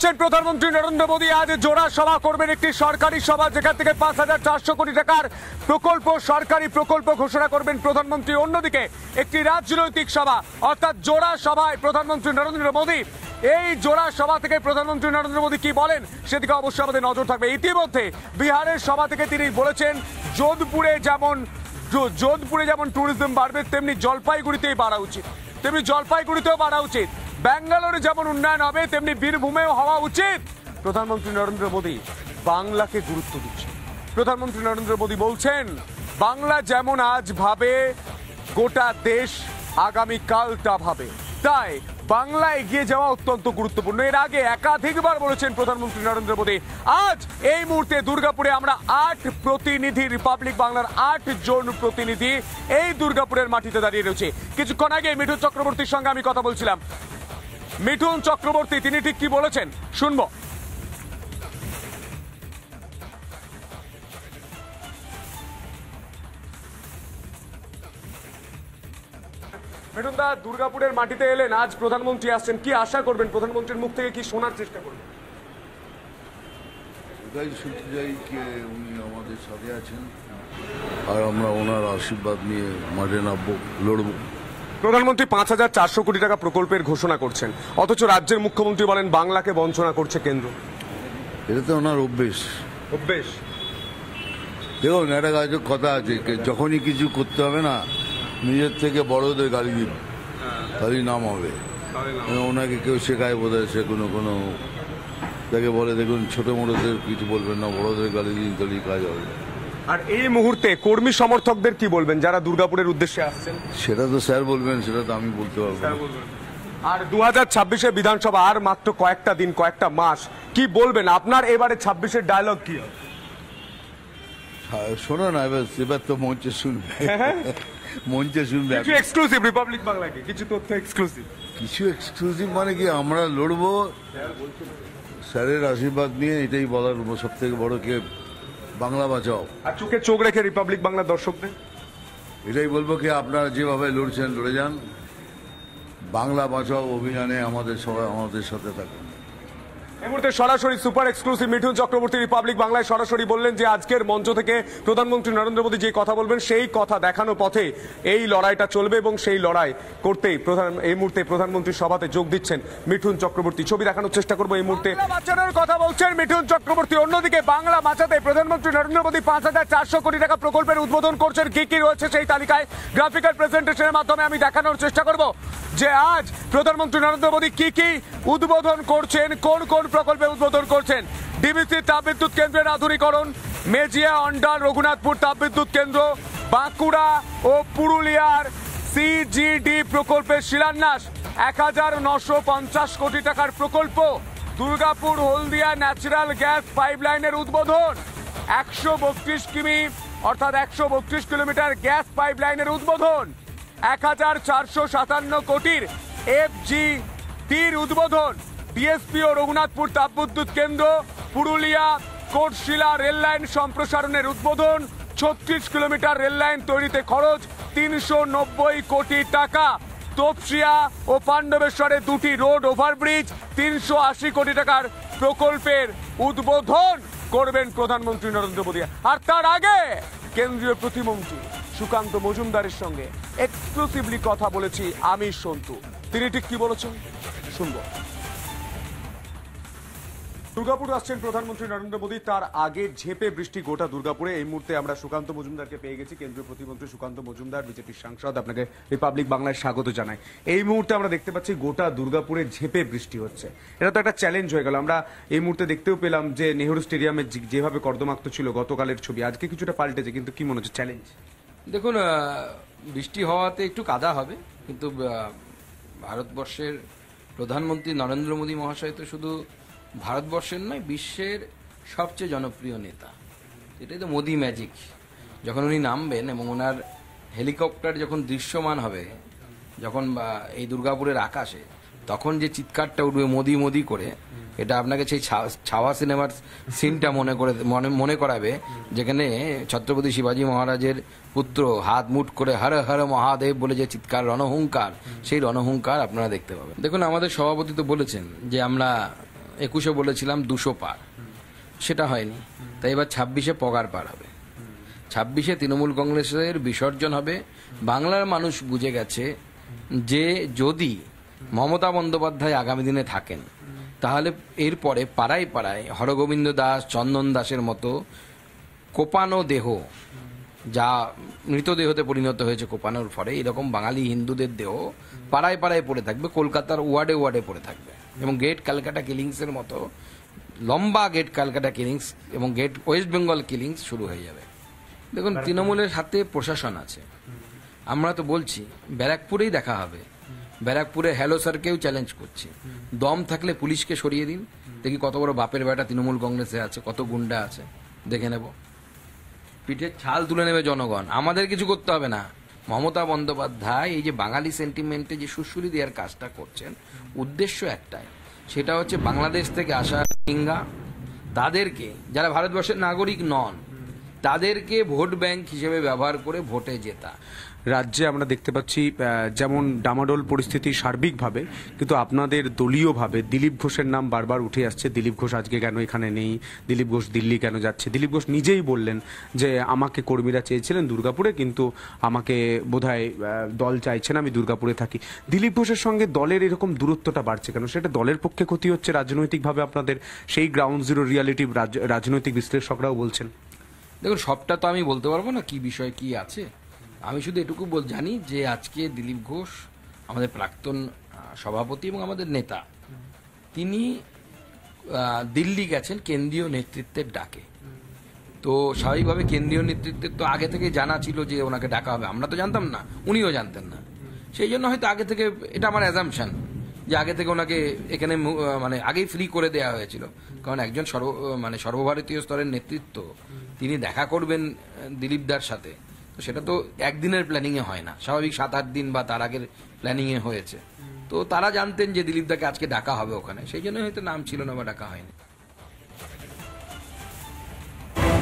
আসছেন প্রধানমন্ত্রী নরেন্দ্র মোদী। আজ জোড়া সভা করবেন, একটি সরকারি সভা যেখান থেকে ৫,৪০০ কোটি টাকার প্রকল্প, সরকারি প্রকল্প ঘোষণা করবেন প্রধানমন্ত্রী। অন্যদিকে একটি রাজনৈতিক সভা, অর্থাৎ জোড়া সভায় প্রধানমন্ত্রী নরেন্দ্র মোদী। এই জোড়া সভা থেকে প্রধানমন্ত্রী নরেন্দ্র মোদী কি বলেন সেদিকে অবশ্যই আমাদের নজর থাকবে। ইতিমধ্যে বিহারের সভা থেকে তিনি বলেছেন যোধপুরে যেমন ট্যুরিজম বাড়বে তেমনি জলপাইগুড়িতেও বাড়া উচিত, ব্যাঙ্গালোরে যেমন উন্নয়ন হবে তেমনি বীরভূমেও হওয়া উচিত। প্রধানমন্ত্রী নরেন্দ্র মোদী বাংলাকে গুরুত্ব দিচ্ছেন। প্রধানমন্ত্রী নরেন্দ্র মোদী বলছেন বাংলা যেমন আজ ভাবে গোটা দেশ আগামীকাল তা ভাবে, তাই বাংলা এগিয়ে যাওয়া অত্যন্ত গুরুত্বপূর্ণ। এর আগে একাধিকবার বলেছেন প্রধানমন্ত্রী নরেন্দ্র মোদী। আজ এই মুহূর্তে দুর্গাপুরে আমরা ৮ প্রতিনিধি, রিপাবলিক বাংলার ৮ জন প্রতিনিধি এই দুর্গাপুরের মাটিতে দাঁড়িয়ে রয়েছে। কিছুক্ষণ আগে মিঠুন চক্রবর্তীর সঙ্গে আমি কথা বলছিলাম। মিঠুন চক্রবর্তী তিনি ঠিক কি বলেছেন শুনবো। মিঠুন দা, দুর্গাপুরের মাটিতে এলেন, আজ প্রধানমন্ত্রী আসছেন, কি আশা করবেন? প্রধানমন্ত্রীর মুখ থেকে কি শোনার চেষ্টা করবেন? এটাই শুনতে চাই যে উনি আমাদের সাথে আছেন আর আমরা ওনার আশীর্বাদ নিয়ে মাঠে নামবো, লড়বো। প্রধানমন্ত্রী ৫,৪০০ কোটি টাকা প্রকল্পের ঘোষণা করছেন, অথচ রাজ্যের মুখ্যমন্ত্রী বলেন বাংলাকে বঞ্চনা করছে কেন্দ্র। এটা তো ওনার অভ্যেস। দেখুন, একটা কথা আছে, যখনই কিছু করতে হবে না নিজের থেকে বড়দের গালি দিন, তাহলে নাম হবে। ওনাকে কেউ শেখায় বোধ হয়, সে কোনো তাকে বলে দেখুন ছোট মোটোদের কিছু বলবেন না, বড়দের গালি দিন, তাহলেই কাজ হবে। আর এই মুহূর্তে কর্মী সমর্থকদের কি বলবেন যারা দুর্গাপুরের উদ্দেশ্যে আসছেন? সেটা তো স্যার বলবেন, সেটা তো আমি বলতে পারবো না। আর ২০২৬ বিধানসভা আর মাত্র কয়েকটা দিন, কয়েকটা মাস, কি বলবেন? আপনার এবারে ২৬-এর ডায়লগ কি হবে? শোনো না, এবার তো মঞ্চে শুনবে, মঞ্চে শুনবে। কিছু এক্সক্লুসিভ রিপাবলিক বাংলাকে কিছু তথ্য এক্সক্লুসিভ। কিছু এক্সক্লুসিভ মানে কি, আমরা লড়বো স্যারের আশীর্বাদ নিয়ে, এটাই বলার সব থেকে বড়। কে বাংলা বাঁচাও। আর চোখে চোখ রেখে রিপাবলিক বাংলা দর্শকদের এটাই বলবো কি, আপনারা যেভাবে লড়ছেন লড়ে যান, বাংলা বাঁচাও অভিযানে আমাদের সবাই আমাদের সাথে থাকুন। এই মুহূর্তে সরাসরি super exclusive Mithun Chakraborty Republic বাংলায় সরাসরি বললেন যে আজকের মঞ্চ থেকে প্রধানমন্ত্রী নরেন্দ্র মোদী যে কথা বলবেন সেই কথা দেখানো পথে এই লড়াইটা চলবে এবং সেই লড়াই করতেই এই মুহূর্তে প্রধানমন্ত্রীর সভাতে যোগ দিচ্ছেন মিঠুন চক্রবর্তী। ছবি দেখানোর চেষ্টা করবো। এই মুহূর্তে বাঁচানোর কথা বলছেন মিঠুন চক্রবর্তী। অন্যদিকে বাংলা বাঁচাতে প্রধানমন্ত্রী নরেন্দ্র মোদী ৫,৪০০ কোটি টাকা প্রকল্পের উদ্বোধন করছেন। কি কি রয়েছে সেই তালিকায় গ্রাফিক্যাল প্রেজেন্টেশনের মাধ্যমে আমি দেখানোর চেষ্টা করব যে আজ প্রধানমন্ত্রী নরেন্দ্র মোদী কি কি উদ্বোধন করছেন, কোন কোন প্রকল্পে উদ্বোধন করছেন। ডিবিসি তাপবিদ্যুৎ কেন্দ্রের আধুনিকরণ, মেজিয়া, অন্ডাল, রঘুনাথপুর তাপবিদ্যুৎ কেন্দ্র, বাঁকুড়া ও পুরুলিয়ার সিজিডি প্রকল্পের শিলান্যাস, ১,৯৫০ কোটি টাকার প্রকল্প। দুর্গাপুর হলদিয়া ন্যাচারাল গ্যাস পাইপলাইনের উদ্বোধন, ১৩২ কিমি অর্থাৎ ১৩২ কিলোমিটার গ্যাস পাইপলাইনের উদ্বোধন, ১,৪৫৭ কোটির FGD-র উদ্বোধন। ডিএসপি ও রঘুনাথপুর তাপবিদ্যুৎ কেন্দ্র, পুরুলিয়া কোটশিলা রেললাইন সম্প্রসারণের উদ্বোধন, ৩৬ কিলোমিটার রেললাইন তৈরিতে খরচ ৩৯০ কোটি টাকা। তপসিয়া ও পাণ্ডবেশ্বরে ২টি রোড ওভারব্রিজ, ৩৮০ কোটি টাকার প্রকল্পের উদ্বোধন করবেন প্রধানমন্ত্রী নরেন্দ্র মোদী। আর তার আগে কেন্দ্রীয় প্রতিমন্ত্রী সুকান্ত মজুমদারের সঙ্গে এক্সক্লুসিভলি কথা বলেছি আমি সন্তু। তিনি ঠিক কি বলেছেন শুনবো। দুর্গাপুর আসছেন প্রধানমন্ত্রী নরেন্দ্র মোদী, তার আগে ঝেঁপে বৃষ্টি গোটা দুর্গাপুরে। এই মুহূর্তে আমরা সুকান্ত মজুমদারকে পেয়ে গেছি, কেন্দ্রীয় প্রতিমন্ত্রী সুকান্ত মজুমদার, বিজেপির সাংসদ। আপনাকে রিপাবলিক বাংলায় স্বাগত জানাই। এই মুহূর্তে আমরা দেখতে পাচ্ছি গোটা দুর্গাপুরে ঝেঁপে বৃষ্টি হচ্ছে, এটা তো একটা চ্যালেঞ্জ হয়ে গেল। আমরা এই মুহূর্তে দেখতেও পেলাম যে নেহরু স্টেডিয়ামে যেভাবে কর্দমাক্ত ছিল গতকালের ছবি, আজকে কিছুটা পাল্টেছে, কিন্তু কি মনে হচ্ছে চ্যালেঞ্জ? দেখুন, বৃষ্টি হওয়াতে একটু কাদা হবে, কিন্তু ভারতবর্ষের প্রধানমন্ত্রী নরেন্দ্র মোদী মহাশয় তো শুধু ভারতবর্ষের নয়, বিশ্বের সবচেয়ে জনপ্রিয় নেতা। এটাই তো মোদি ম্যাজিক। যখন উনি নামবেন এবং ওনার হেলিকপ্টার যখন দৃশ্যমান হবে, যখন এই দুর্গাপুরের আকাশে, তখন যে চিৎকারটা উঠবে মোদি মোদি করে, এটা আপনাকে সেই ছাওয়া সিনেমার সিনটা মনে করাবে, যেখানে ছত্রপতি শিবাজী মহারাজের পুত্র হাত মুঠ করে হর হর মহাদেব বলে যে চিৎকার, রণহুঙ্কার, সেই রণহুঙ্কার আপনারা দেখতে পাবেন। দেখুন, আমাদের সভাপতি তো বলেছেন যে আমরা 21-এ বলেছিলাম 200 পার, সেটা হয়নি। তাই এবার 26-এ পগার পার হবে। 26-এ তৃণমূল কংগ্রেসের বিসর্জন হবে। বাংলার মানুষ বুঝে গেছে যে যদি মমতা বন্দ্যোপাধ্যায় আগামী দিনে থাকেন, তাহলে এরপরে পাড়ায় পাড়ায় হরগোবিন্দ দাস, চন্দন দাসের মতো কোপানো দেহ, যা মৃতদেহতে পরিণত হয়েছে কোপানোর ফলে, এরকম বাঙালি হিন্দুদের দেহ পাড়ায় পাড়ায় পড়ে থাকবে, কলকাতার ওয়ার্ডে ওয়ার্ডে পড়ে থাকবে, এবং গেট ক্যালকাটা কিলিংসের মতো লম্বা গেট ক্যালকাটা কিলিংস এবং গেট ওয়েস্ট বেঙ্গল কিলিংস শুরু হয়ে যাবে। দেখুন, তৃণমূলের হাতে প্রশাসন আছে। আমরা তো বলছি ব্যারাকপুরেই দেখা হবে। ব্যারাকপুরে হ্যালো স্যারকেও চ্যালেঞ্জ করছি, দম থাকলে পুলিশকে সরিয়ে দিন, দেখি কত বড় বাপের বেটা তৃণমূল কংগ্রেসে আছে, কত গুন্ডা আছে, দেখে নেব। পিঠের ছাল তুলে নেবে জনগণ, আমাদের কিছু করতে হবে না। মমতা বন্দ্যোপাধ্যায় এই যে বাঙালি সেন্টিমেন্টে যে সুশ্রুতি দেওয়ার কাজটা করছেন, উদ্দেশ্য একটাই, সেটা হচ্ছে বাংলাদেশ থেকে আসা রোহিঙ্গা, তাদেরকে, যারা ভারতবর্ষের নাগরিক নন, তাদেরকে ভোট ব্যাংক হিসেবে ব্যবহার করে ভোটে জেতা। রাজ্যে আমরা দেখতে পাচ্ছি যেমন ডামাডোল পরিস্থিতি সার্বিকভাবে, কিন্তু আপনাদের দলীয়ভাবে দিলীপ ঘোষের নাম বারবার উঠে আসছে। দিলীপ ঘোষ আজকে কেন এখানে নেই, দিলীপ ঘোষ দিল্লি কেন যাচ্ছে? দিলীপ ঘোষ নিজেই বললেন যে আমাকে কর্মীরা চেয়েছিলেন দুর্গাপুরে, কিন্তু আমাকে বোধহয় দল চাইছে না, আমি দুর্গাপুরে থাকি। দিলীপ ঘোষের সঙ্গে দলের এরকম দূরত্বটা বাড়ছে কেন? সেটা দলের পক্ষে ক্ষতি হচ্ছে রাজনৈতিকভাবে আপনাদের, সেই গ্রাউন্ড জিরো রিয়ালিটি রাজনৈতিক বিশ্লেষকরাও বলছেন। দেখুন, সবটা তো আমি বলতে পারবো না কি বিষয় কি আছে। আমি শুধু এটুকু জানি যে আজকে দিলীপ ঘোষ আমাদের প্রাক্তন সভাপতি এবং আমাদের নেতা, তিনি দিল্লি গেছেন কেন্দ্রীয় নেতৃত্বের ডাকে। তো স্বাভাবিকভাবে কেন্দ্রীয় নেতৃত্বের তো আগে থেকে জানা ছিল যে ওনাকে ডাকা হবে, আমরা তো জানতাম না, উনিও জানতেন না। সেই জন্য হয়তো আগে থেকে, এটা আমার অ্যাজাম্পশন, যে আগে থেকে ওনাকে এখানে মানে আগেই ফ্রি করে দেওয়া হয়েছিল। কারণ একজন সর্বভারতীয় স্তরের নেতৃত্ব, তিনি দেখা করবেন দিলীপদার সাথে, তো সেটা তো একদিনের প্ল্যানিংয়ে হয় না, স্বাভাবিক 7-8 দিন বা তার আগের প্ল্যানিংয়ে হয়েছে। তো তারা জানতেন যে দিলীপদাকে আজকে ডাকা হবে ওখানে, সেই জন্য হয়তো নাম ছিল না বা ডাকা হয়নি।